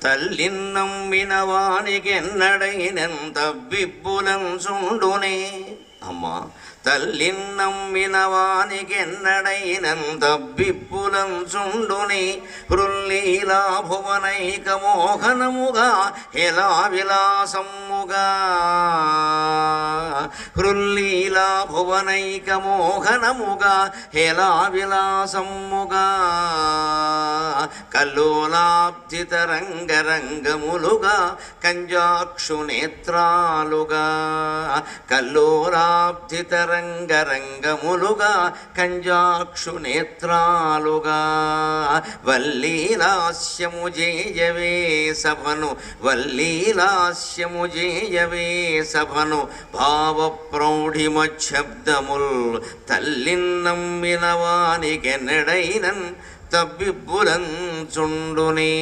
తల్లిన్నమ్మినవానికెన్నడైనన్ తవ్విబ్బులం చుండునే. అమ్మా, తల్లిన్నమ్మినవానికెన్నడైనన్ తవ్విబ్బులం చుండునే. హృల్లీలా భువనైక మోహనముగా హెలా విలాసమ్ముగా. హృల్లీలా భువనైక మోహనముగా హెలా విలాసమ్ముగా. కల్లోలాబ్ధిత రంగరంగములుగా కంజాక్షు నేత్రాలుగా. కల్లోలాబ్ధిత రంగరంగములుగా కంజాక్షు నేత్రాలుగా. వల్లీలాస్యము జేయవే సభను, వల్లీలాస్యము జేయవే సభను. భావ ప్రౌఢిమశబ్దముల్ తల్లిన్నమ్మినవానికెన్నడైనన్ తవ్విబ్బులం చుండునే.